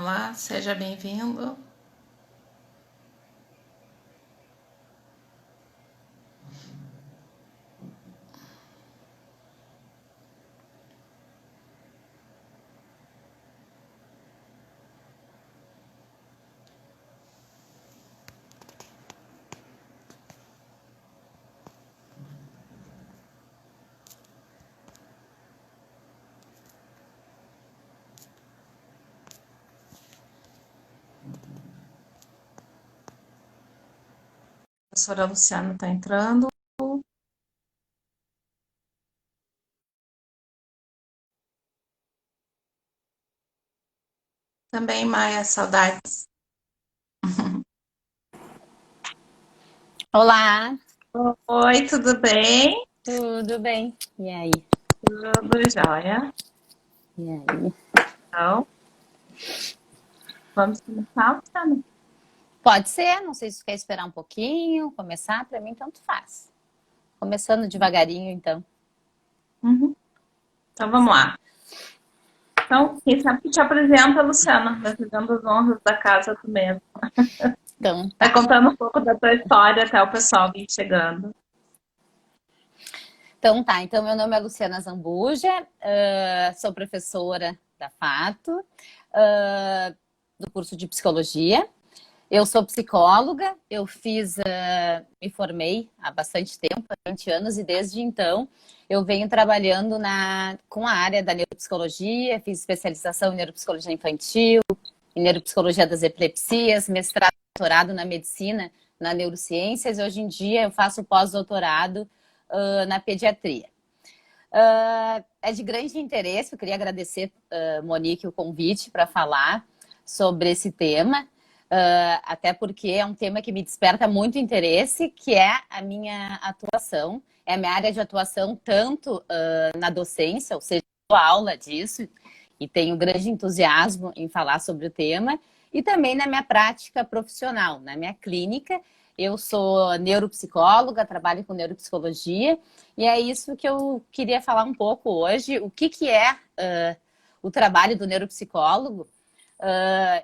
Olá, seja bem-vindo. A professora Luciana está entrando. Também, Maia, saudades. Olá, Oi, tudo bem? tudo bem? E aí? Tudo jóia. E aí? Então, vamos começar, Luciana? Pode ser, não sei se você quer esperar um pouquinho, começar, para mim tanto faz. Começando devagarinho, então. Uhum. Então, vamos lá. Então, quem sabe que te apresenta, Luciana, vai fazendo as honras da casa tu mesmo. Então, Vai tá. contando um pouco da tua história até o pessoal vir chegando. Então, tá. Então, meu nome é Luciana Zambuja, sou professora da FATO, do curso de Psicologia. Eu sou psicóloga, me formei há bastante tempo, há 20 anos, e desde então eu venho trabalhando com a área da neuropsicologia, fiz especialização em neuropsicologia infantil, em neuropsicologia das epilepsias, mestrado e doutorado na medicina, na neurociências, e hoje em dia eu faço pós-doutorado na pediatria. É de grande interesse, eu queria agradecer, Monique, o convite para falar sobre esse tema, até porque é um tema que me desperta muito interesse, que é a minha atuação, é a minha área de atuação tanto na docência, ou seja, eu dou aula disso, e tenho grande entusiasmo em falar sobre o tema, e também na minha prática profissional, na minha clínica. Eu sou neuropsicóloga, trabalho com neuropsicologia, e é isso que eu queria falar um pouco hoje. O que é o trabalho do neuropsicólogo?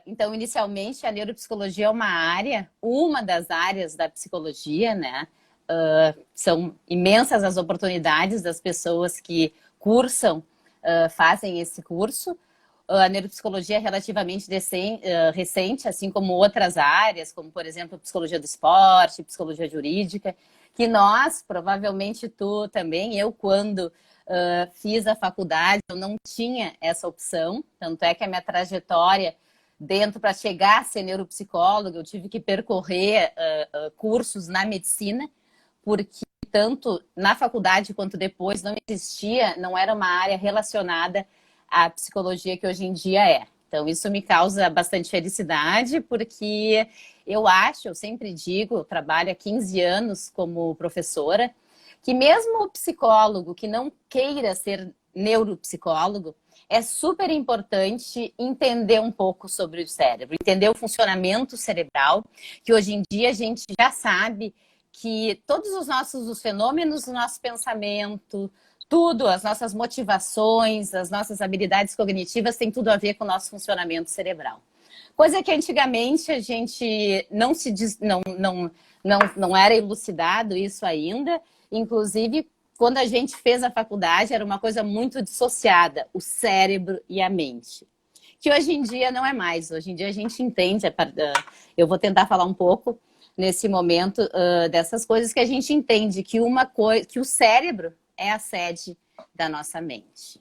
Então, inicialmente, a neuropsicologia é uma das áreas da psicologia, né? São imensas as oportunidades das pessoas que cursam, fazem esse curso. A neuropsicologia é relativamente recente, assim como outras áreas, como, por exemplo, psicologia do esporte, psicologia jurídica, que nós, provavelmente tu também, eu, quando fiz a faculdade, eu não tinha essa opção, tanto é que a minha trajetória dentro para chegar a ser neuropsicóloga, eu tive que percorrer cursos na medicina, porque tanto na faculdade quanto depois não existia, não era uma área relacionada à psicologia que hoje em dia é. Então, isso me causa bastante felicidade, porque eu sempre digo, eu trabalho há 15 anos como professora, que mesmo o psicólogo que não queira ser neuropsicólogo, é super importante entender um pouco sobre o cérebro, entender o funcionamento cerebral, que hoje em dia a gente já sabe que todos os fenômenos do nosso pensamento, tudo, as nossas motivações, as nossas habilidades cognitivas têm tudo a ver com o nosso funcionamento cerebral. Coisa que antigamente a gente não se diz, não era elucidado isso ainda. Inclusive, quando a gente fez a faculdade, era uma coisa muito dissociada, o cérebro e a mente. Que hoje em dia não é mais. Hoje em dia a gente entende. Eu vou tentar falar um pouco nesse momento dessas coisas que a gente entende que o cérebro é a sede da nossa mente.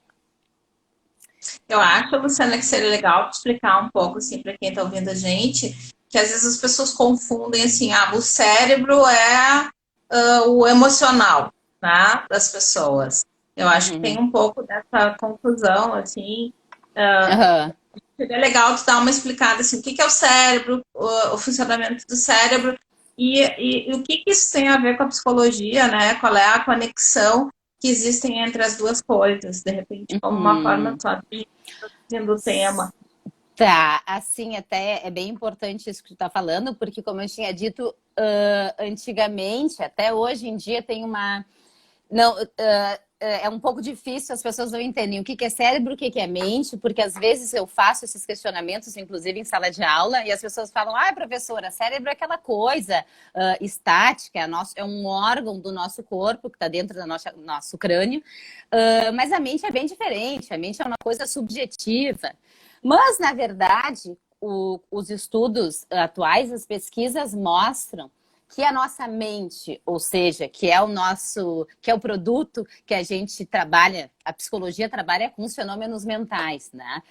Eu acho, Luciana, que seria legal explicar um pouco, assim, para quem está ouvindo a gente, que às vezes as pessoas confundem, assim, o cérebro é o emocional, né, das pessoas. Eu acho que tem Uhum. um pouco dessa confusão, assim. Uhum. Seria legal tu dar uma explicada, assim, o que é o cérebro, o funcionamento do cérebro e o que isso tem a ver com a psicologia, né? Qual é a conexão que existem entre as duas coisas, de repente, como uma forma Uhum. só de do tema. Tá, assim, até é bem importante isso que tu tá falando, porque como eu tinha dito antigamente, até hoje em dia tem uma... Não, é um pouco difícil, as pessoas não entendem o que é cérebro, o que é mente, porque às vezes eu faço esses questionamentos, inclusive em sala de aula, e as pessoas falam, professora, cérebro é aquela coisa estática, é um órgão do nosso corpo, que está dentro do nosso crânio, mas a mente é bem diferente, a mente é uma coisa subjetiva. Mas, na verdade, os estudos atuais, as pesquisas mostram que a nossa mente, ou seja, que é o produto que a gente trabalha, a psicologia trabalha com os fenômenos mentais, né?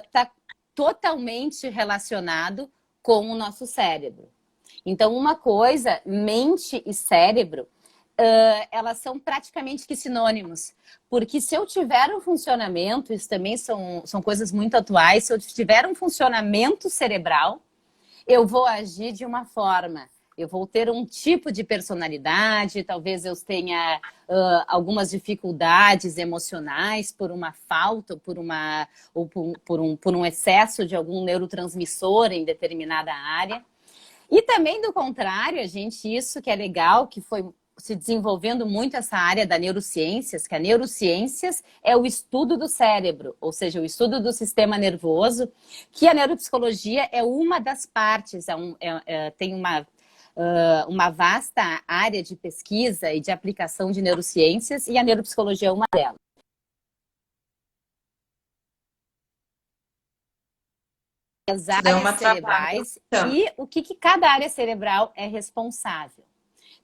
Está totalmente relacionado com o nosso cérebro. Então, uma coisa, mente e cérebro, elas são praticamente que sinônimos. Porque se eu tiver um funcionamento, isso também são coisas muito atuais, se eu tiver um funcionamento cerebral, eu vou agir de uma forma. Eu vou ter um tipo de personalidade, talvez eu tenha algumas dificuldades emocionais por uma falta, por um excesso de algum neurotransmissor em determinada área. E também, do contrário, isso que é legal, que foi se desenvolvendo muito essa área da neurociências, que a neurociências é o estudo do cérebro, ou seja, o estudo do sistema nervoso, que a neuropsicologia é uma das partes, tem uma vasta área de pesquisa e de aplicação de neurociências, e a neuropsicologia é uma delas. As áreas cerebrais e o que cada área cerebral é responsável.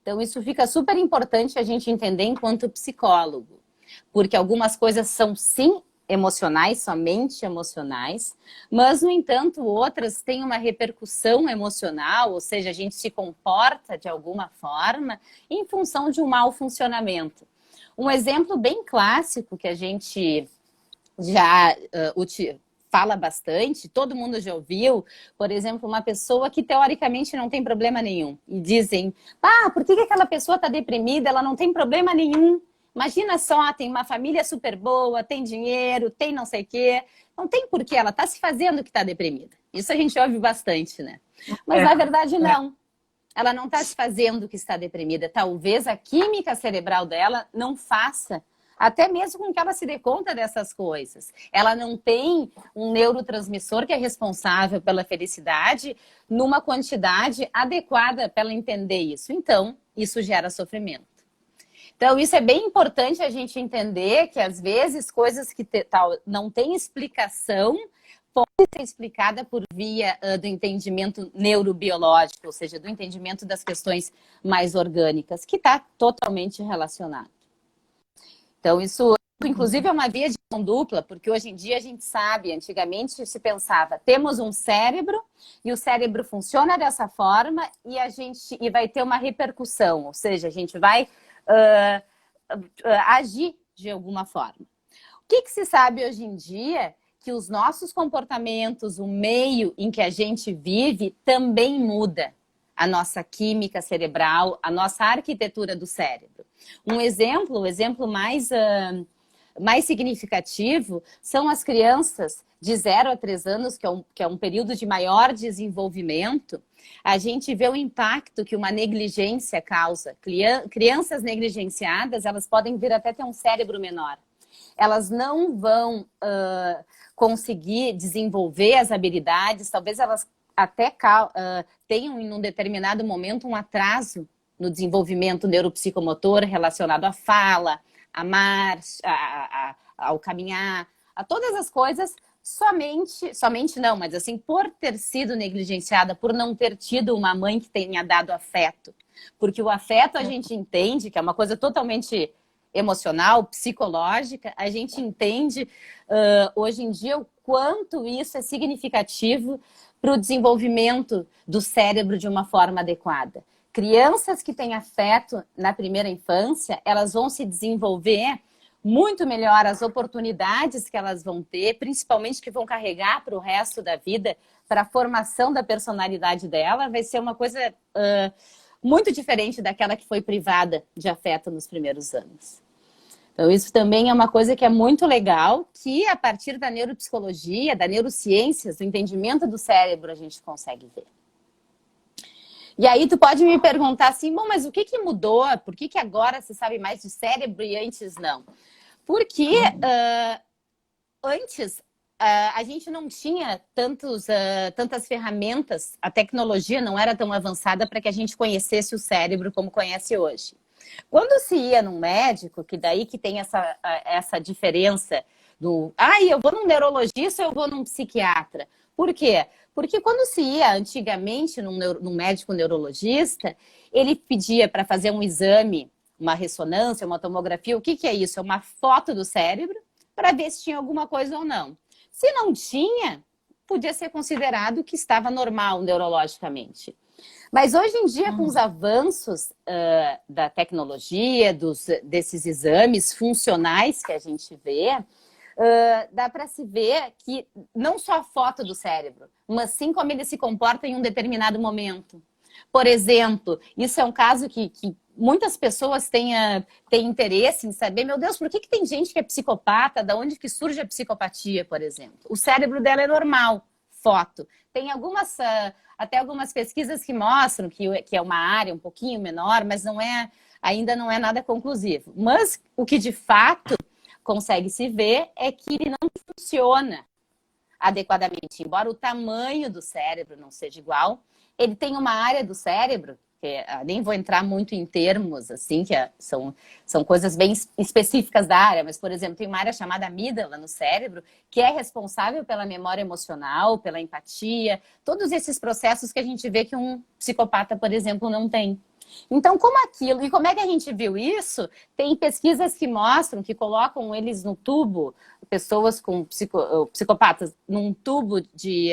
Então, isso fica super importante a gente entender enquanto psicólogo, porque algumas coisas são, sim, emocionais, somente emocionais, mas, no entanto, outras têm uma repercussão emocional, ou seja, a gente se comporta de alguma forma em função de um mau funcionamento. Um exemplo bem clássico que a gente já fala bastante, todo mundo já ouviu, por exemplo, uma pessoa que teoricamente não tem problema nenhum. E dizem, por que aquela pessoa está deprimida? Ela não tem problema nenhum. Imagina só, tem uma família super boa, tem dinheiro, tem não sei o quê. Não tem porquê, ela está se fazendo que está deprimida. Isso a gente ouve bastante, né? Mas na verdade não. Ela não está se fazendo que está deprimida. Talvez a química cerebral dela não faça até mesmo com que ela se dê conta dessas coisas. Ela não tem um neurotransmissor que é responsável pela felicidade numa quantidade adequada para ela entender isso. Então, isso gera sofrimento. Então, isso é bem importante a gente entender que, às vezes, coisas que não têm explicação podem ser explicadas por via do entendimento neurobiológico, ou seja, do entendimento das questões mais orgânicas, que está totalmente relacionado. Então, isso, inclusive, é uma via de mão dupla, porque hoje em dia a gente sabe, antigamente se pensava, temos um cérebro e o cérebro funciona dessa forma e vai ter uma repercussão, ou seja, a gente vai agir de alguma forma. O que se sabe hoje em dia? Que os nossos comportamentos, o meio em que a gente vive também muda a nossa química cerebral, a nossa arquitetura do cérebro. O exemplo mais significativo são as crianças de 0 a 3 anos, que é um período de maior desenvolvimento. A gente vê o impacto que uma negligência causa. Crianças negligenciadas, elas podem vir até ter um cérebro menor. Elas não vão conseguir desenvolver as habilidades, talvez elas até tenham, em um determinado momento, um atraso no desenvolvimento neuropsicomotor relacionado à fala, à marcha, ao caminhar, a todas as coisas, somente não, mas assim, por ter sido negligenciada, por não ter tido uma mãe que tenha dado afeto. Porque o afeto a gente entende que é uma coisa totalmente emocional, psicológica, a gente entende hoje em dia o quanto isso é significativo para o desenvolvimento do cérebro de uma forma adequada. Crianças que têm afeto na primeira infância, elas vão se desenvolver muito melhor, as oportunidades que elas vão ter, principalmente que vão carregar para o resto da vida, para a formação da personalidade dela, vai ser uma coisa muito diferente daquela que foi privada de afeto nos primeiros anos. Então, isso também é uma coisa que é muito legal, que a partir da neuropsicologia, da neurociências, do entendimento do cérebro, a gente consegue ver. E aí tu pode me perguntar assim, bom, mas o que que mudou? Por que que agora você sabe mais de cérebro e antes não? Porque antes a gente não tinha tantas ferramentas, a tecnologia não era tão avançada para que a gente conhecesse o cérebro como conhece hoje. Quando se ia num médico, que daí que tem essa diferença do, eu vou num neurologista ou eu vou num psiquiatra. Por quê? Porque quando se ia antigamente num médico neurologista, ele pedia para fazer um exame, uma ressonância, uma tomografia. O que que é isso? É uma foto do cérebro para ver se tinha alguma coisa ou não. Se não tinha, podia ser considerado que estava normal neurologicamente. Mas hoje em dia, com os avanços da tecnologia, desses exames funcionais que a gente vê, dá para se ver que não só a foto do cérebro, mas sim como ele se comporta em um determinado momento. Por exemplo, isso é um caso que muitas pessoas têm interesse em saber, meu Deus, por que tem gente que é psicopata? Da onde que surge a psicopatia, por exemplo? O cérebro dela é normal, foto. Tem até algumas pesquisas que mostram que é uma área um pouquinho menor, mas ainda não é nada conclusivo. Mas o que de fato consegue se ver é que ele não funciona adequadamente. Embora o tamanho do cérebro não seja igual, ele tem uma área do cérebro, nem vou entrar muito em termos, assim, são coisas bem específicas da área, mas, por exemplo, tem uma área chamada amígdala no cérebro, que é responsável pela memória emocional, pela empatia, todos esses processos que a gente vê que um psicopata, por exemplo, não tem. Então, e como é que a gente viu isso? Tem pesquisas que mostram, que colocam eles no tubo, pessoas com psicopatas, num tubo de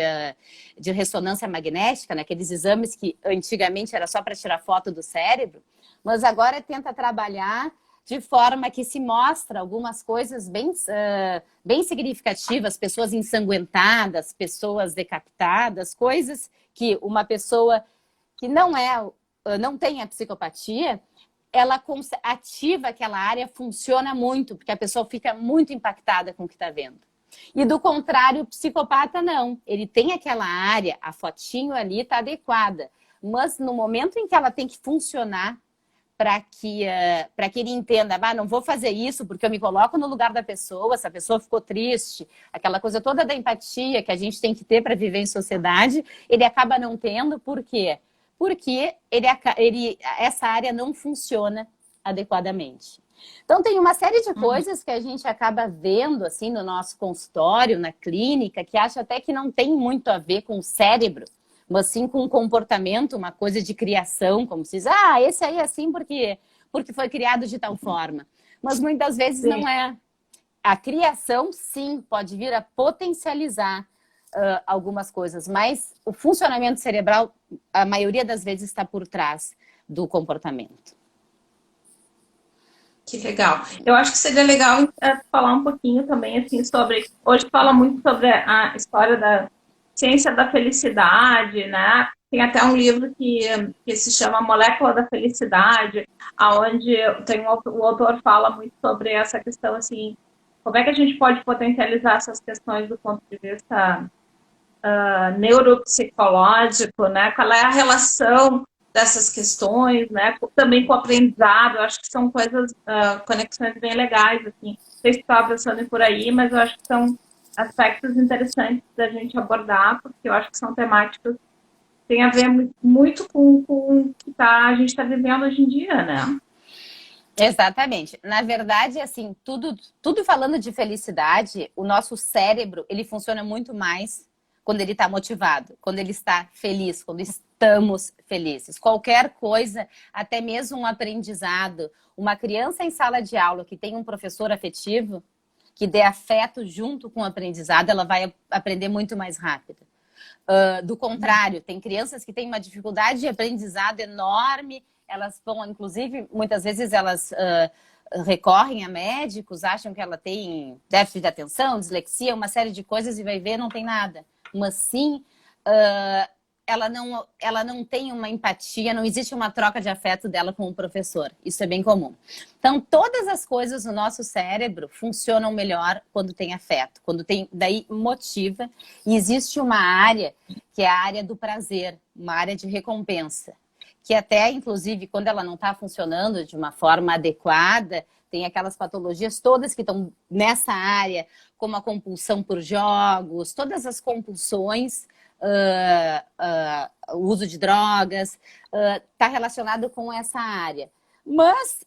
ressonância magnética, né? Aqueles exames que antigamente era só para tirar foto do cérebro, mas agora tenta trabalhar de forma que se mostra algumas coisas bem significativas, pessoas ensanguentadas, pessoas decapitadas, coisas que uma pessoa que não tem a psicopatia, ela ativa aquela área, funciona muito, porque a pessoa fica muito impactada com o que está vendo. E do contrário, o psicopata não. Ele tem aquela área, a fotinho ali está adequada. Mas no momento em que ela tem que funcionar para que ele entenda, não vou fazer isso porque eu me coloco no lugar da pessoa, se a pessoa ficou triste, aquela coisa toda da empatia que a gente tem que ter para viver em sociedade, ele acaba não tendo. Por quê? Porque essa área não funciona adequadamente. Então, tem uma série de coisas que a gente acaba vendo assim no nosso consultório, na clínica, que acha até que não tem muito a ver com o cérebro, mas sim com o comportamento, uma coisa de criação, como se diz, esse aí é assim porque foi criado de tal forma. Mas muitas vezes não é. A criação, sim, pode vir a potencializar algumas coisas, mas o funcionamento cerebral, a maioria das vezes, está por trás do comportamento. Que legal. Eu acho que seria legal falar um pouquinho também assim sobre. Hoje fala muito sobre a história da ciência da felicidade, né? Tem até um livro que se chama Molécula da Felicidade, aonde o autor fala muito sobre essa questão assim, como é que a gente pode potencializar essas questões do ponto de vista neuropsicológico, né? Qual é a relação dessas questões, né? Também com o aprendizado. Eu acho que são coisas, conexões bem legais, assim. Não sei se estava pensando por aí, mas eu acho que são aspectos interessantes da gente abordar, porque eu acho que são temáticas que têm a ver muito com o que a gente está vivendo hoje em dia, né? Exatamente. Na verdade, assim, tudo falando de felicidade, o nosso cérebro, ele funciona muito mais quando ele está motivado, quando ele está feliz, quando estamos felizes. Qualquer coisa, até mesmo um aprendizado, uma criança em sala de aula que tem um professor afetivo, que dê afeto junto com o aprendizado, ela vai aprender muito mais rápido. Do contrário, tem crianças que têm uma dificuldade de aprendizado enorme, elas vão, inclusive, muitas vezes elas recorrem a médicos, acham que ela tem déficit de atenção, dislexia, uma série de coisas, e vai ver, não tem nada. Mas sim, ela não tem uma empatia, não existe uma troca de afeto dela com o professor. Isso é bem comum. Então, todas as coisas no nosso cérebro funcionam melhor quando tem afeto, quando tem, daí motiva. E existe uma área que é a área do prazer, uma área de recompensa. que até, inclusive, quando ela não está funcionando de uma forma adequada, tem aquelas patologias todas que estão nessa área, como a compulsão por jogos, todas as compulsões, o uso de drogas, está relacionado com essa área. Mas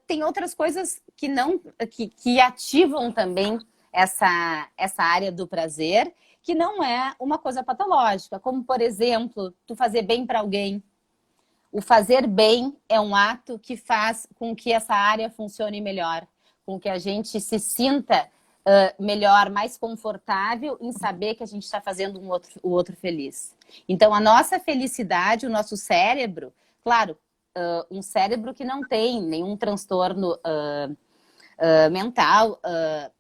tem outras coisas que não que ativam também essa área do prazer, que não é uma coisa patológica, como, por exemplo, tu fazer bem para alguém. O fazer bem é um ato que faz com que essa área funcione melhor, com que a gente se sinta melhor, mais confortável em saber que a gente está fazendo o outro feliz. Então, a nossa felicidade, o nosso cérebro, claro, um cérebro que não tem nenhum transtorno mental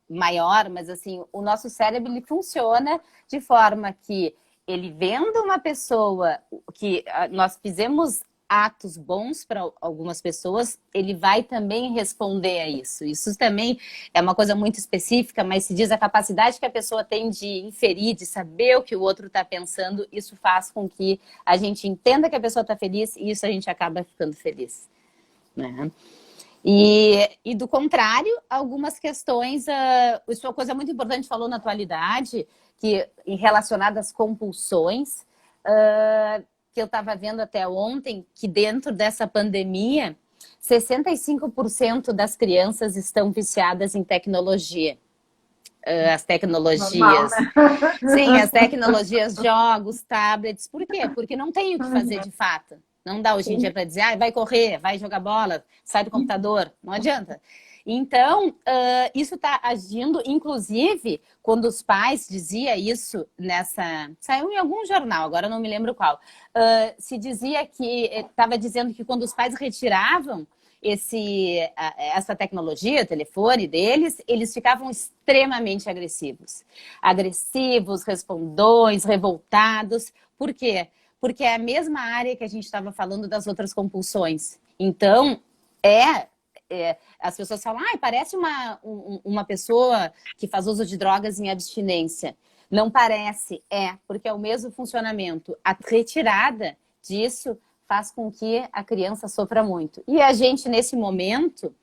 maior, mas assim, o nosso cérebro ele funciona de forma que ele vendo uma pessoa que nós fizemos atos bons para algumas pessoas, ele vai também responder a isso. Isso também é uma coisa muito específica, mas se diz a capacidade que a pessoa tem de inferir, de saber o que o outro está pensando, isso faz com que a gente entenda que a pessoa está feliz e isso a gente acaba ficando feliz, né? E do contrário, algumas questões, isso é uma coisa muito importante, falou na atualidade, que relacionada às compulsões, que eu estava vendo até ontem, que dentro dessa pandemia, 65% das crianças estão viciadas em tecnologia. As tecnologias. Normal, né? Sim, as tecnologias, jogos, tablets. Por quê? Porque não tem o que fazer de fato. Não dá hoje em dia para dizer, vai correr, vai jogar bola, sai do computador. Não adianta. Então, isso está agindo, inclusive, quando os pais diziam isso saiu em algum jornal, agora não me lembro qual, se dizia que, estava dizendo que quando os pais retiravam essa tecnologia, o telefone deles, eles ficavam extremamente agressivos. Agressivos, respondões, revoltados. Por quê? Porque é a mesma área que a gente estava falando das outras compulsões. Então, as pessoas falam, parece uma pessoa que faz uso de drogas em abstinência. Não parece, porque é o mesmo funcionamento. A retirada disso faz com que a criança sofra muito. E a gente, nesse momento,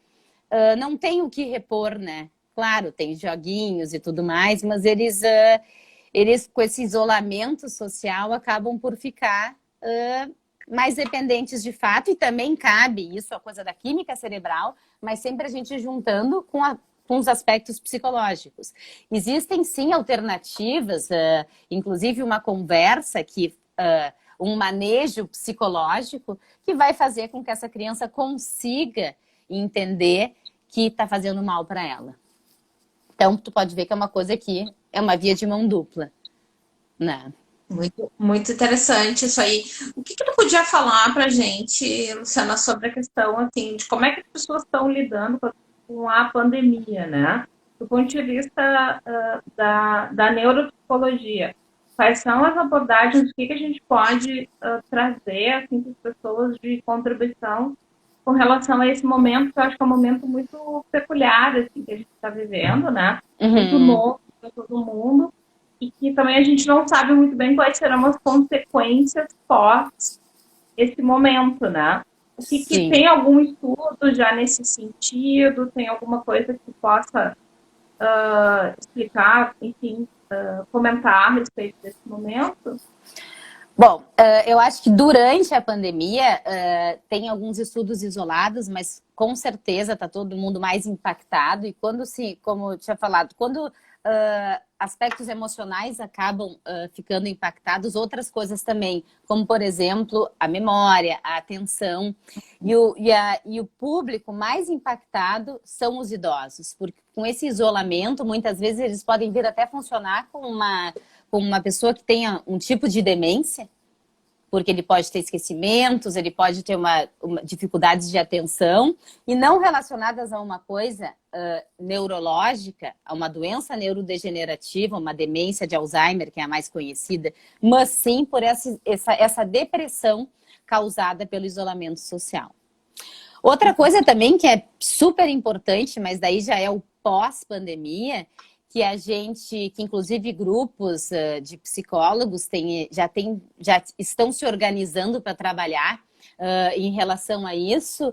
não tem o que repor, né? Claro, tem joguinhos e tudo mais, mas eles com esse isolamento social, acabam por ficar mais dependentes de fato, e também cabe isso, a coisa da química cerebral, mas sempre a gente juntando com os aspectos psicológicos. Existem sim alternativas, inclusive uma conversa um manejo psicológico que vai fazer com que essa criança consiga entender que está fazendo mal para ela. Então, tu pode ver que é uma coisa que é uma via de mão dupla, né? Muito, muito interessante isso aí. O que tu podia falar pra gente, Luciana, sobre a questão, assim, de como é que as pessoas estão lidando com a pandemia, né? Do ponto de vista da neuropsicologia. Quais são as abordagens, o que a gente pode trazer, assim, para as pessoas de contribuição com relação a esse momento, que eu acho que é um momento muito peculiar, assim, que a gente está vivendo, né? Muito novo para todo mundo. E que também a gente não sabe muito bem quais serão as consequências pós esse momento, né? Que tem algum estudo já nesse sentido? Tem alguma coisa que possa explicar, enfim, comentar a respeito desse momento? Bom, eu acho que durante a pandemia tem alguns estudos isolados, mas com certeza está todo mundo mais impactado. E como eu tinha falado, quando aspectos emocionais acabam ficando impactados, outras coisas também, como, por exemplo, a memória, a atenção. E o público mais impactado são os idosos, porque com esse isolamento, muitas vezes eles podem vir até funcionar como uma pessoa que tenha um tipo de demência, porque ele pode ter esquecimentos, ele pode ter dificuldades de atenção, e não relacionadas a uma coisa neurológica, a uma doença neurodegenerativa, uma demência de Alzheimer, que é a mais conhecida, mas sim por essa depressão causada pelo isolamento social. Outra coisa também que é super importante, mas daí já é o pós-pandemia, que inclusive grupos de psicólogos já estão se organizando para trabalhar em relação a isso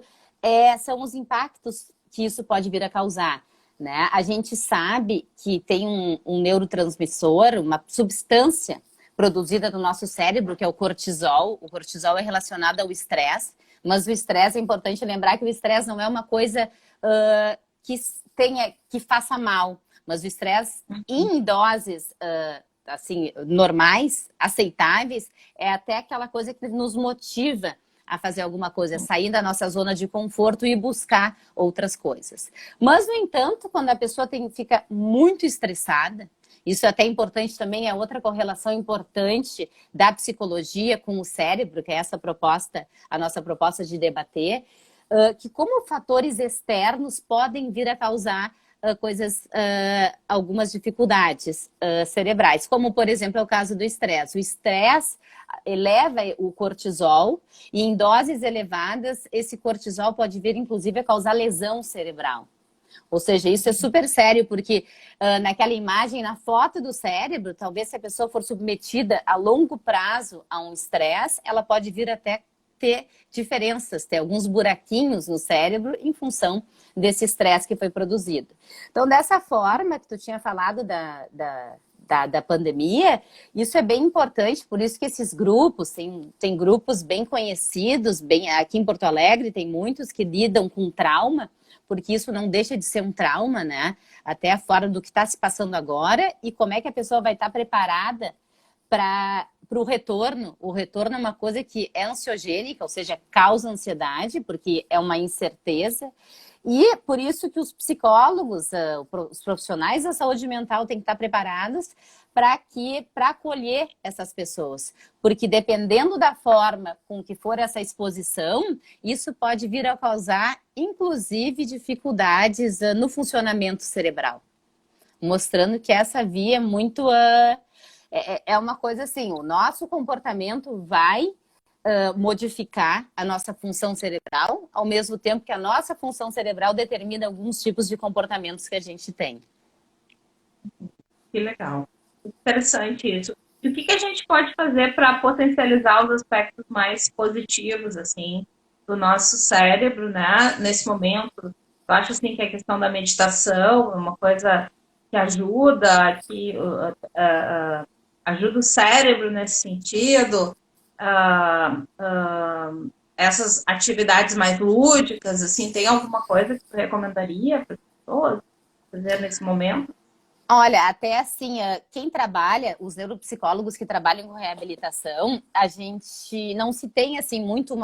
são os impactos que isso pode vir a causar. Né? A gente sabe que tem um neurotransmissor, uma substância produzida no nosso cérebro, que é o cortisol. O cortisol é relacionado ao estresse, mas o estresse, é importante lembrar que o estresse não é uma coisa que faça mal, mas o estresse em doses assim, normais, aceitáveis, é até aquela coisa que nos motiva a fazer alguma coisa, sair da nossa zona de conforto e buscar outras coisas. Mas, no entanto, quando a pessoa fica muito estressada, isso é até importante também, é outra correlação importante da psicologia com o cérebro, que é essa proposta, a nossa proposta de debater, que como fatores externos podem vir a causar algumas dificuldades cerebrais, como, por exemplo, é o caso do estresse. O estresse eleva o cortisol e em doses elevadas, esse cortisol pode vir, inclusive, a causar lesão cerebral. Ou seja, isso é super sério, porque naquela imagem, na foto do cérebro, talvez se a pessoa for submetida a longo prazo a um estresse, ela pode vir até ter diferenças, ter alguns buraquinhos no cérebro em função desse estresse que foi produzido. Então, dessa forma que tu tinha falado da pandemia, isso é bem importante, por isso que esses grupos, tem grupos bem conhecidos, aqui em Porto Alegre tem muitos que lidam com trauma, porque isso não deixa de ser um trauma, né? Até fora do que está se passando agora e como é que a pessoa vai estar preparada para o retorno. O retorno é uma coisa que é ansiogênica, ou seja, causa ansiedade, porque é uma incerteza. E por isso que os psicólogos, os profissionais da saúde mental têm que estar preparados para acolher essas pessoas. Porque dependendo da forma com que for essa exposição, isso pode vir a causar, inclusive, dificuldades no funcionamento cerebral. Mostrando que essa via é muito... é uma coisa assim, o nosso comportamento vai modificar a nossa função cerebral, ao mesmo tempo que a nossa função cerebral determina alguns tipos de comportamentos que a gente tem. Que legal. Interessante isso. E o que a gente pode fazer para potencializar os aspectos mais positivos, assim, do nosso cérebro, né? Nesse momento, eu acho assim que a questão da meditação é uma coisa que ajuda, ajuda o cérebro nesse sentido. Essas atividades mais lúdicas, assim, tem alguma coisa que você recomendaria para as pessoas fazer nesse momento? Olha, até assim, quem trabalha, os neuropsicólogos que trabalham com reabilitação, a gente não se tem assim muito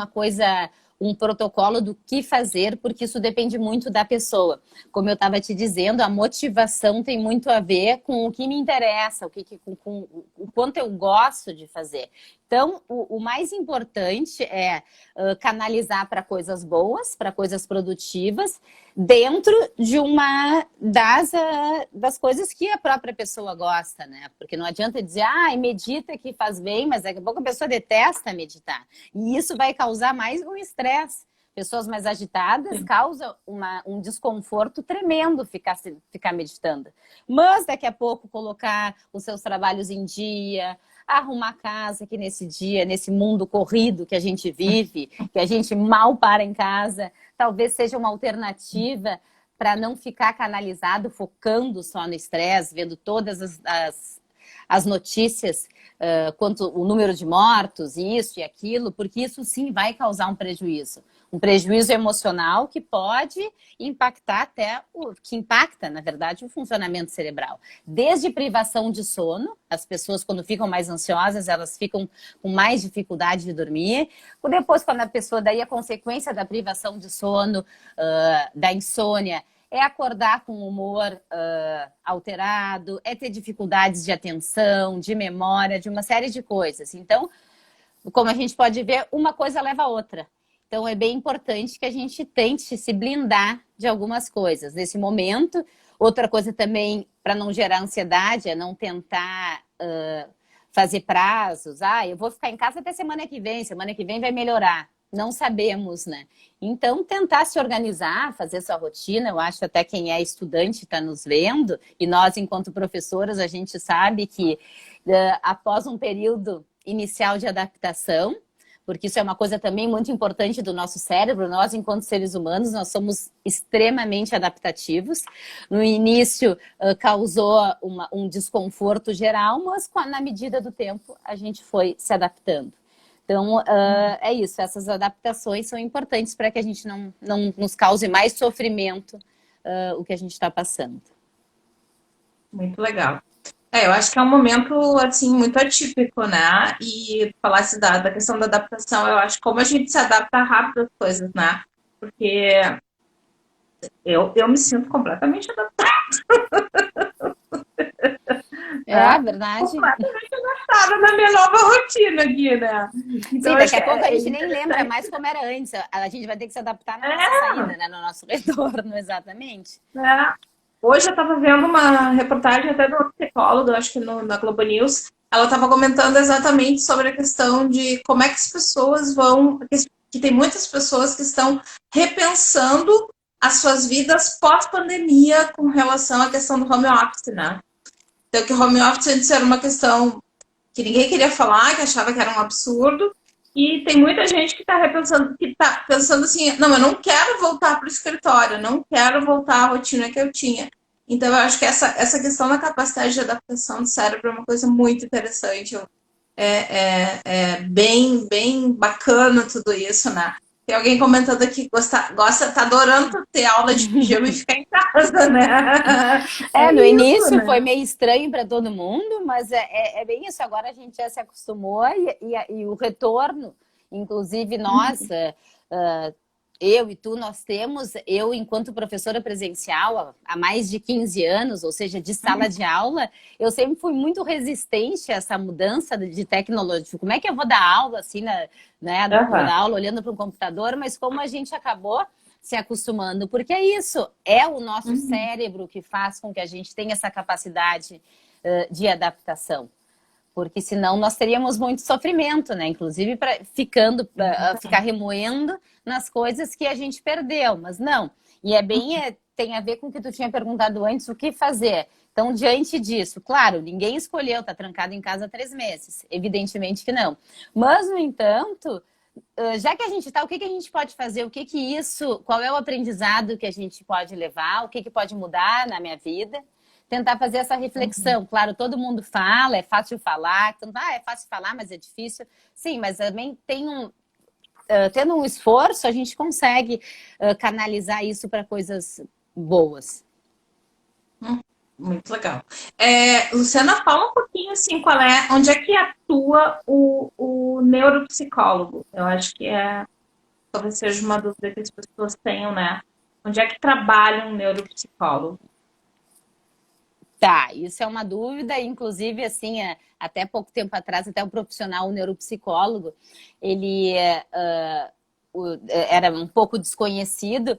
um protocolo do que fazer, porque isso depende muito da pessoa. Como eu estava te dizendo, a motivação tem muito a ver com o que me interessa, com o quanto eu gosto de fazer. Então, o mais importante é canalizar para coisas boas, para coisas produtivas, dentro de uma das coisas que a própria pessoa gosta, né? Porque não adianta dizer, medita que faz bem, mas daqui a pouco a pessoa detesta meditar. E isso vai causar mais um estresse. Pessoas mais agitadas causam um desconforto tremendo ficar meditando. Mas daqui a pouco colocar os seus trabalhos em dia, arrumar a casa, que nesse mundo corrido que a gente vive, que a gente mal para em casa, talvez seja uma alternativa para não ficar canalizado, focando só no estresse, vendo todas as notícias, quanto o número de mortos, isso e aquilo, porque isso sim vai causar um prejuízo. Um prejuízo emocional que pode impactar que impacta, na verdade, o funcionamento cerebral. Desde privação de sono, as pessoas quando ficam mais ansiosas, elas ficam com mais dificuldade de dormir. Depois, quando a pessoa, daí a consequência da privação de sono, da insônia, é acordar com o humor alterado, é ter dificuldades de atenção, de memória, de uma série de coisas. Então, como a gente pode ver, uma coisa leva a outra. Então, é bem importante que a gente tente se blindar de algumas coisas. Nesse momento, outra coisa também, para não gerar ansiedade, é não tentar fazer prazos. Eu vou ficar em casa até semana que vem vai melhorar. Não sabemos, né? Então, tentar se organizar, fazer sua rotina. Eu acho até quem é estudante está nos vendo. E nós, enquanto professoras, a gente sabe que após um período inicial de adaptação, porque isso é uma coisa também muito importante do nosso cérebro. Nós, enquanto seres humanos, nós somos extremamente adaptativos. No início, causou um desconforto geral, mas na medida do tempo, a gente foi se adaptando. Então, é isso. Essas adaptações são importantes para que a gente não nos cause mais sofrimento o que a gente está passando. Muito legal. Eu acho que é um momento, assim, muito atípico, né? E falasse da questão da adaptação, eu acho como a gente se adapta rápido às coisas, né? Porque eu me sinto completamente É verdade. completamente adaptada na minha nova rotina aqui, né? Sim, daqui a pouco a gente nem lembra mais como era antes. A gente vai ter que se adaptar na nossa saída, né? No nosso retorno, exatamente. Hoje eu estava vendo uma reportagem até de uma psicóloga, acho que na Globo News. Ela estava comentando exatamente sobre a questão de como é que as pessoas vão... Que tem muitas pessoas que estão repensando as suas vidas pós-pandemia com relação à questão do home office, né? Então, que home office antes era uma questão que ninguém queria falar, que achava que era um absurdo. E tem muita gente que está repensando, que está pensando assim, não, eu não quero voltar para o escritório, não quero voltar à rotina que eu tinha. Então, eu acho que essa questão da capacidade de adaptação do cérebro é uma coisa muito interessante. É bem, bem bacana tudo isso, né? Tem alguém comentando aqui que tá adorando ter aula de pijama e ficar em casa, né? No isso, início né? foi meio estranho para todo mundo, mas é bem isso. Agora a gente já se acostumou e o retorno, inclusive nós, eu e tu, nós temos, eu enquanto professora presencial há mais de 15 anos, ou seja, de sala de aula, eu sempre fui muito resistente a essa mudança de tecnologia. Como é que eu vou dar aula assim, né? Vou dar aula olhando para um computador, mas como a gente acabou se acostumando, porque é isso, é o nosso cérebro que faz com que a gente tenha essa capacidade de adaptação. Porque senão nós teríamos muito sofrimento, né? Inclusive ficar remoendo nas coisas que a gente perdeu, mas não. E tem a ver com o que tu tinha perguntado antes, o que fazer. Então, diante disso, claro, ninguém escolheu estar trancado em casa 3 meses. Evidentemente que não. Mas, no entanto, já que a gente está, o que a gente pode fazer? Qual é o aprendizado que a gente pode levar? O que pode mudar na minha vida? Tentar fazer essa reflexão. Claro, todo mundo fala, é fácil falar. É fácil falar, mas é difícil. Sim, mas também tendo um esforço, a gente consegue canalizar isso para coisas boas. Muito legal. Luciana, fala um pouquinho assim, onde é que atua o neuropsicólogo? Eu acho que talvez seja uma dúvida que as pessoas tenham, né? Onde é que trabalha um neuropsicólogo? Tá, isso é uma dúvida, inclusive, assim, até pouco tempo atrás, até o profissional, o neuropsicólogo, ele era um pouco desconhecido,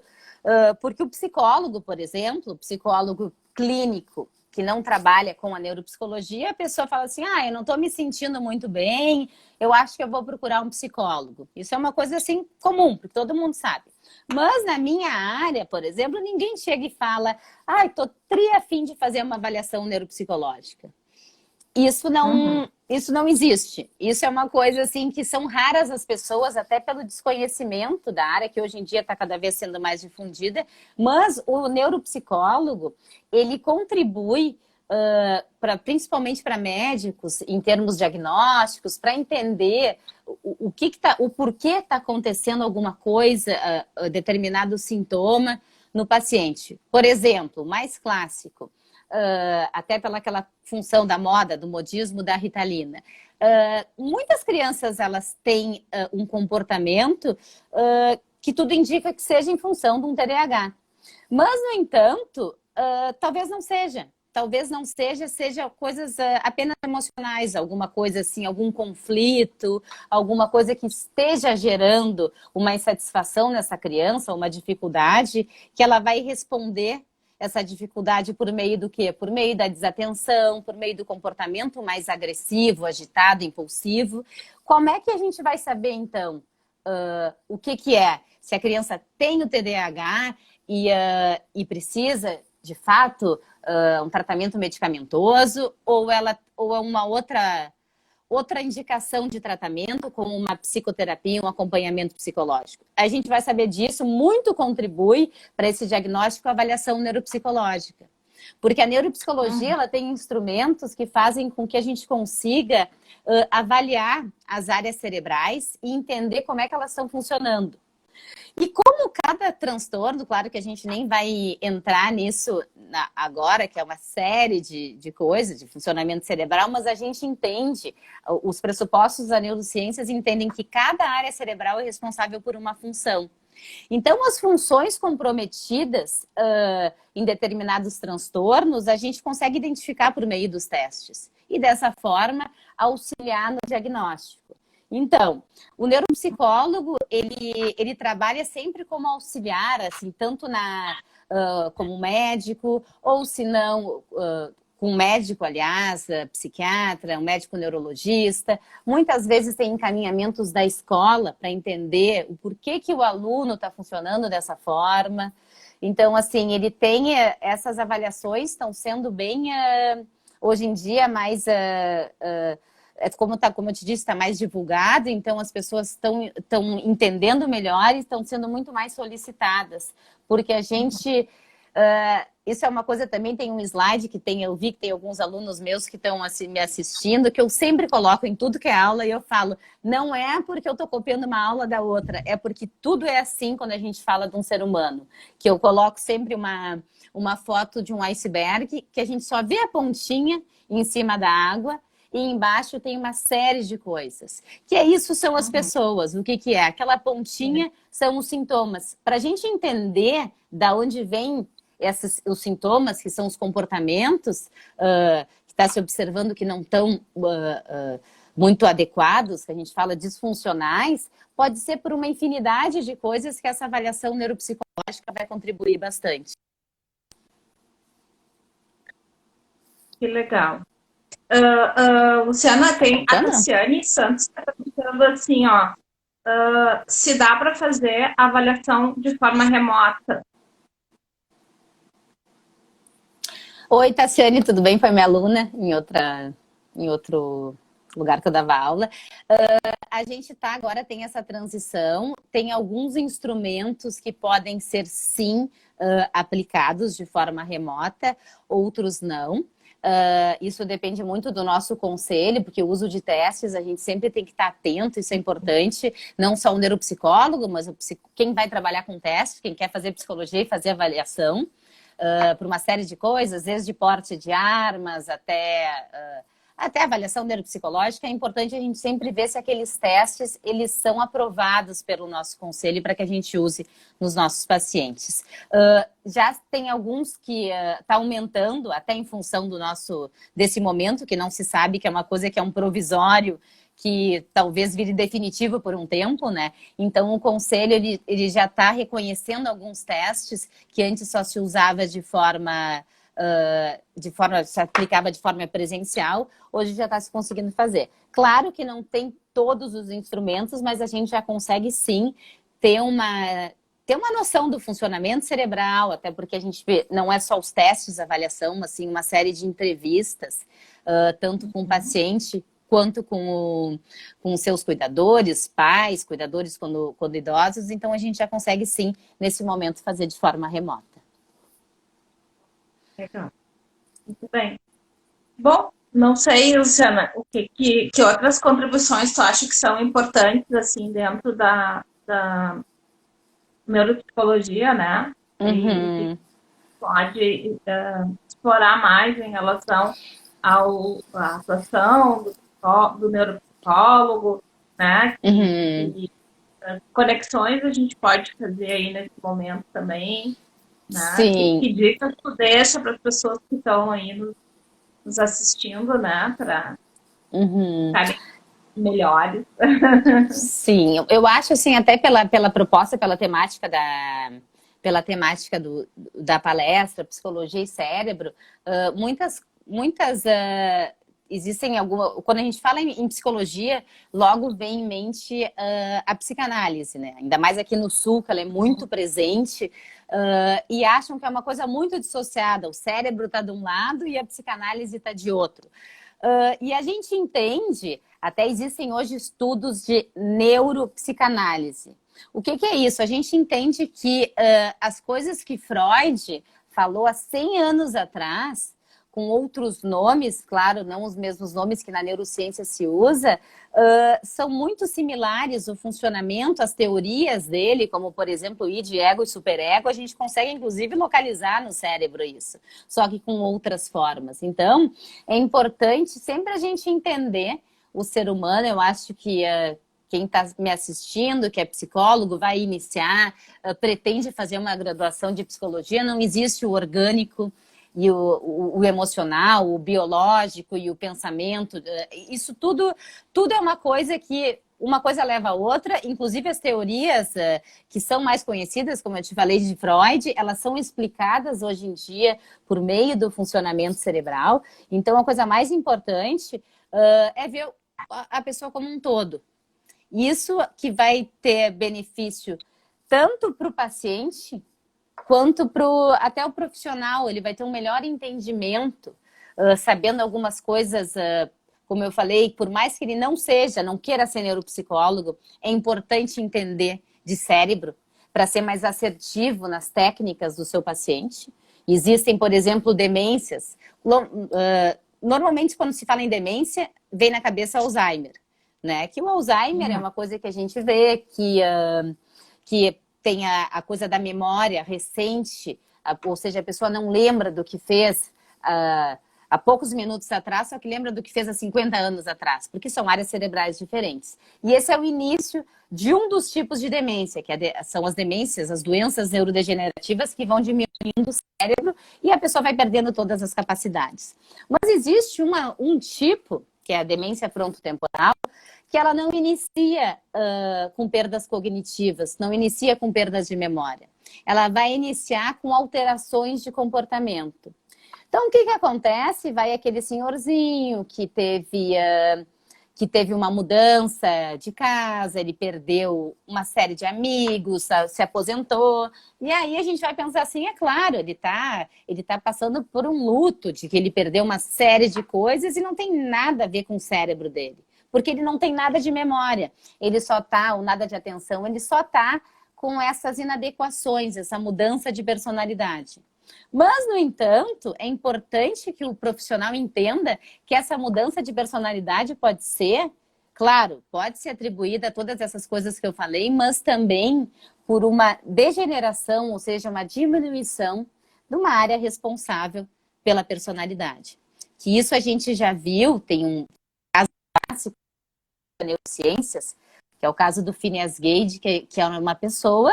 porque o psicólogo, por exemplo, o psicólogo clínico, que não trabalha com a neuropsicologia, a pessoa fala assim, eu não estou me sentindo muito bem, eu acho que eu vou procurar um psicólogo. Isso é uma coisa, assim, comum, porque todo mundo sabe. Mas na minha área, por exemplo, ninguém chega e fala, tô a fim de fazer uma avaliação neuropsicológica. Isso não existe. Isso é uma coisa assim que são raras as pessoas, até pelo desconhecimento da área, que hoje em dia está cada vez sendo mais difundida. Mas o neuropsicólogo, ele contribui principalmente para médicos, em termos diagnósticos, para entender o porquê está acontecendo alguma coisa, determinado sintoma no paciente. Por exemplo, mais clássico, até pelaquela função da moda, do modismo da Ritalina. Muitas crianças elas têm um comportamento que tudo indica que seja em função de um TDAH. Mas, no entanto, talvez não seja. Talvez não seja coisas apenas emocionais, alguma coisa assim, algum conflito, alguma coisa que esteja gerando uma insatisfação nessa criança, uma dificuldade, que ela vai responder essa dificuldade por meio do quê? Por meio da desatenção, por meio do comportamento mais agressivo, agitado, impulsivo. Como é que a gente vai saber, então, o que é? Se a criança tem o TDAH e precisa, de fato, um tratamento medicamentoso ou é uma outra outra indicação de tratamento, como uma psicoterapia, um acompanhamento psicológico. A gente vai saber disso, muito contribui para esse diagnóstico a avaliação neuropsicológica. Porque a neuropsicologia ela tem instrumentos que fazem com que a gente consiga avaliar as áreas cerebrais e entender como é que elas estão funcionando. E como cada transtorno, claro que a gente nem vai entrar nisso agora, que é uma série de coisas, de funcionamento cerebral, mas a gente entende, os pressupostos da neurociências entendem que cada área cerebral é responsável por uma função. Então, as funções comprometidas em determinados transtornos, a gente consegue identificar por meio dos testes. E dessa forma, auxiliar no diagnóstico. Então, o neuropsicólogo, ele trabalha sempre como auxiliar, assim, tanto como médico, ou se não, com um médico, aliás, psiquiatra, um médico neurologista. Muitas vezes tem encaminhamentos da escola para entender o porquê que o aluno está funcionando dessa forma. Então, assim, ele tem essas avaliações, estão sendo bem, hoje em dia, mais... como eu te disse, está mais divulgado, então as pessoas estão entendendo melhor e estão sendo muito mais solicitadas, porque a gente... isso é uma coisa também, tem um slide que eu vi que tem alguns alunos meus que estão assim, me assistindo, que eu sempre coloco em tudo que é aula e eu falo, não é porque eu estou copiando uma aula da outra, é porque tudo é assim quando a gente fala de um ser humano, que eu coloco sempre uma foto de um iceberg, que a gente só vê a pontinha em cima da água, e embaixo tem uma série de coisas. Que é isso, são as pessoas. O que é? Aquela pontinha são os sintomas. Para a gente entender da onde vem os sintomas, que são os comportamentos, que está se observando que não estão muito adequados, que a gente fala disfuncionais, pode ser por uma infinidade de coisas que essa avaliação neuropsicológica vai contribuir bastante. Que legal. Luciana, tem a Luciane Santos está perguntando assim, ó, se dá para fazer a avaliação de forma remota. Oi, Tassiane, tudo bem? Foi minha aluna em outro lugar que eu dava aula. A gente agora tem essa transição, tem alguns instrumentos que podem ser, sim, aplicados de forma remota, outros não. Isso depende muito do nosso conselho, porque o uso de testes a gente sempre tem que estar atento, isso é importante, não só o neuropsicólogo, mas quem vai trabalhar com testes, quem quer fazer psicologia e fazer avaliação, por uma série de coisas, desde porte de armas até avaliação neuropsicológica. É importante a gente sempre ver se aqueles testes eles são aprovados pelo nosso conselho para que a gente use nos nossos pacientes. Já tem alguns que está aumentando, até em função desse momento, que não se sabe, que é uma coisa que é um provisório, que talvez vire definitivo por um tempo, né? Então, o conselho ele já está reconhecendo alguns testes que antes só se usava se aplicava de forma presencial, hoje já está se conseguindo fazer. Claro que não tem todos os instrumentos, mas a gente já consegue sim ter uma noção do funcionamento cerebral, até porque a gente vê, não é só os testes de avaliação, mas sim uma série de entrevistas, tanto com o paciente quanto com seus cuidadores, pais, cuidadores quando idosos. Então a gente já consegue sim, nesse momento, fazer de forma remota. Legal. Muito bem. Bom, não sei, Luciana, que outras contribuições tu acha que são importantes, assim, dentro da neuropsicologia, né? E pode explorar mais em relação à atuação do neuropsicólogo, né? Que conexões a gente pode fazer aí nesse momento também. Né? Sim. Que dicas tu deixa para as pessoas que estão aí nos assistindo, né? Para ficarem melhores. Sim, eu acho assim, até pela proposta, pela temática da palestra, psicologia e cérebro, muitas existem quando a gente fala em psicologia, logo vem em mente a psicanálise, né? Ainda mais aqui no Sul, que ela é muito presente, e acham que é uma coisa muito dissociada. O cérebro está de um lado e a psicanálise está de outro. E a gente entende Até existem hoje estudos de neuropsicanálise. O que é isso? A gente entende que as coisas que Freud falou há 100 anos atrás, com outros nomes, claro, não os mesmos nomes que na neurociência se usa, são muito similares o funcionamento, as teorias dele, como, por exemplo, id, ego e superego, a gente consegue, inclusive, localizar no cérebro isso, só que com outras formas. Então, é importante sempre a gente entender o ser humano. Eu acho que quem está me assistindo, que é psicólogo, vai iniciar, pretende fazer uma graduação de psicologia, não existe o orgânico e o emocional, o biológico e o pensamento. Isso tudo é uma coisa que uma coisa leva a outra, inclusive as teorias que são mais conhecidas, como eu te falei de Freud, elas são explicadas hoje em dia por meio do funcionamento cerebral. Então, a coisa mais importante é ver a pessoa como um todo. Isso que vai ter benefício tanto para o paciente quanto até o profissional. Ele vai ter um melhor entendimento, sabendo algumas coisas, como eu falei, por mais que ele não queira ser neuropsicólogo, é importante entender de cérebro para ser mais assertivo nas técnicas do seu paciente. Existem, por exemplo, demências. Normalmente, quando se fala em demência, vem na cabeça Alzheimer, né? Que o Alzheimer é uma coisa que a gente vê que tem a coisa da memória recente, ou seja, a pessoa não lembra do que fez há poucos minutos atrás, só que lembra do que fez há 50 anos atrás, porque são áreas cerebrais diferentes. E esse é o início de um dos tipos de demência, que são as demências, as doenças neurodegenerativas que vão diminuindo o cérebro e a pessoa vai perdendo todas as capacidades. Mas existe um tipo, que é a demência frontotemporal, que ela não inicia com perdas cognitivas, não inicia com perdas de memória. Ela vai iniciar com alterações de comportamento. Então, o que acontece? Vai aquele senhorzinho que teve uma mudança de casa, ele perdeu uma série de amigos, se aposentou, e aí a gente vai pensar assim, é claro, ele tá passando por um luto de que ele perdeu uma série de coisas e não tem nada a ver com o cérebro dele. Porque ele não tem nada de memória, ele só tá, ou nada de atenção, ele só tá com essas inadequações, essa mudança de personalidade. Mas, no entanto, é importante que o profissional entenda que essa mudança de personalidade pode ser, claro, pode ser atribuída a todas essas coisas que eu falei, mas também por uma degeneração, ou seja, uma diminuição de uma área responsável pela personalidade. Que isso a gente já viu, tem um caso clássico neurociências, que é o caso do Phineas Gage, que é uma pessoa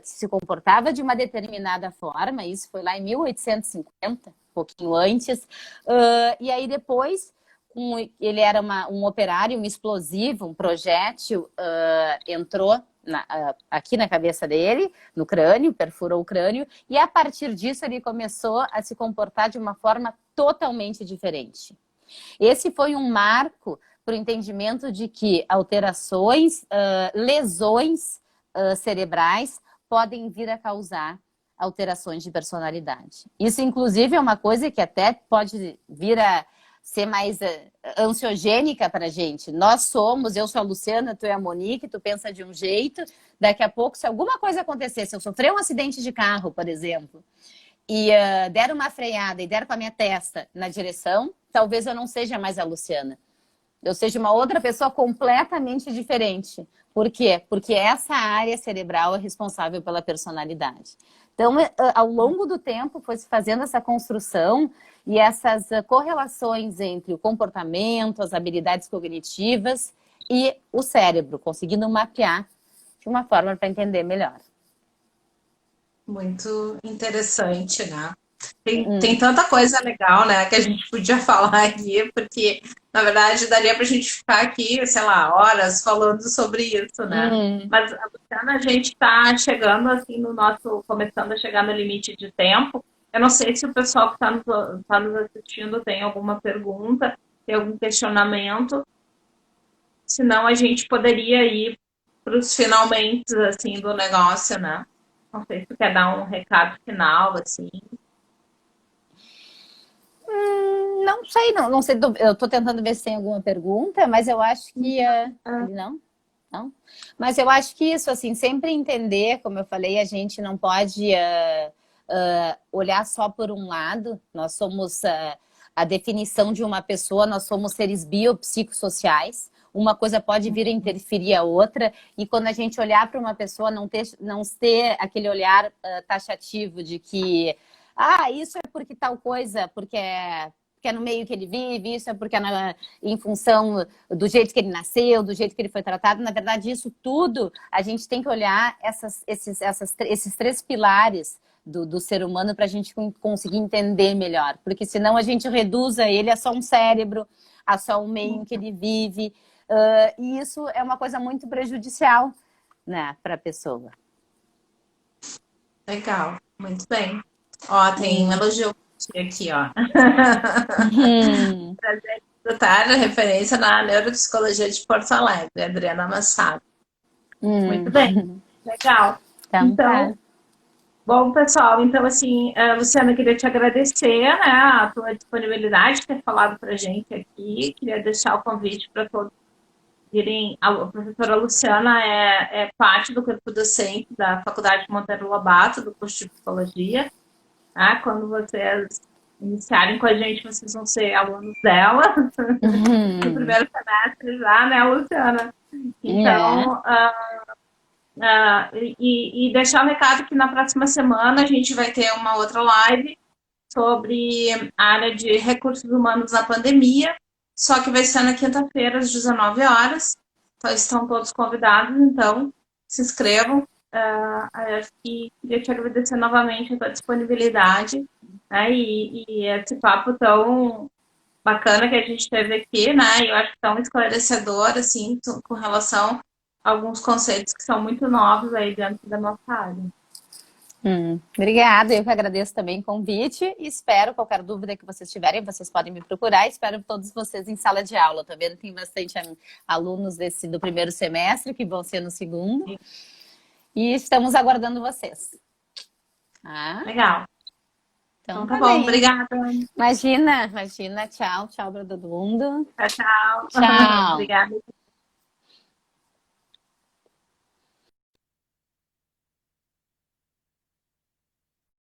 que se comportava de uma determinada forma, isso foi lá em 1850, um pouquinho antes, e aí depois ele era um operário, um explosivo, um projétil, entrou aqui na cabeça dele, no crânio, perfurou o crânio, e a partir disso ele começou a se comportar de uma forma totalmente diferente. Esse foi um marco para o entendimento de que alterações, lesões cerebrais podem vir a causar alterações de personalidade. Isso, inclusive, é uma coisa que até pode vir a ser mais ansiogênica para a gente. Eu sou a Luciana, tu é a Monique, tu pensa de um jeito, daqui a pouco, se alguma coisa acontecer, se eu sofrer um acidente de carro, por exemplo, e der uma freada e der com a minha testa na direção, talvez eu não seja mais a Luciana. Eu seja uma outra pessoa completamente diferente. Por quê? Porque essa área cerebral é responsável pela personalidade. Então, ao longo do tempo, foi se fazendo essa construção e essas correlações entre o comportamento, as habilidades cognitivas e o cérebro, conseguindo mapear de uma forma para entender melhor. Muito interessante, né? Tem tanta coisa legal, né, que a gente podia falar aqui, porque, na verdade, daria para a gente ficar aqui, sei lá, horas falando sobre isso, né? Mas, Luciana, a gente está chegando, assim, começando a chegar no limite de tempo. Eu não sei se o pessoal que tá nos assistindo tem alguma pergunta, tem algum questionamento. Senão, a gente poderia ir para os finalmente, assim, do negócio, né? Não sei se tu quer dar um recado final, assim. Não sei, não sei. Eu tô tentando ver se tem alguma pergunta, mas eu acho que... Não? Não? Mas eu acho que isso, assim, sempre entender, como eu falei, a gente não pode olhar só por um lado. Nós somos a definição de uma pessoa, nós somos seres biopsicossociais. Uma coisa pode vir a interferir a outra, e quando a gente olhar para uma pessoa, não ter aquele olhar taxativo de que isso é porque tal coisa, porque é no meio que ele vive, isso é porque é em função do jeito que ele nasceu, do jeito que ele foi tratado. Na verdade, isso tudo, a gente tem que olhar esses três pilares do ser humano para a gente conseguir entender melhor. Porque senão a gente reduz ele a só um cérebro, a só o meio em que ele vive. E isso é uma coisa muito prejudicial, né, para a pessoa. Legal, muito bem. Ó, tem um elogio aqui, ó. Prazer em escutar a referência na Neuropsicologia de Porto Alegre, Adriana Massado. Muito bem, legal. Então, tá. Bom, pessoal, então, assim, Luciana, queria te agradecer, né, a tua disponibilidade de ter falado pra gente aqui. Queria deixar o convite para todos irem. A professora Luciana é parte do corpo docente da Faculdade Monteiro Lobato, do curso de Psicologia. Tá? Quando vocês iniciarem com a gente, vocês vão ser alunos dela, no primeiro semestre já, né, Luciana? Então, e deixar o recado que na próxima semana a gente vai ter uma outra live sobre a área de recursos humanos na pandemia, só que vai ser na quinta-feira, às 19 horas. Então, estão todos convidados, então se inscrevam. E queria te agradecer novamente a tua disponibilidade, né, e esse papo tão bacana que a gente teve aqui, né? Eu acho tão esclarecedor, assim, com relação a alguns conceitos que são muito novos aí dentro da nossa área. Obrigada, eu que agradeço também o convite e espero, qualquer dúvida que vocês tiverem, vocês podem me procurar. Espero todos vocês em sala de aula. Tô vendo que tem bastante alunos do primeiro semestre que vão ser no segundo. Sim. E estamos aguardando vocês. Legal. Então tá bom, obrigada. Imagina. Tchau para todo mundo. Tchau. Tchau. Obrigada.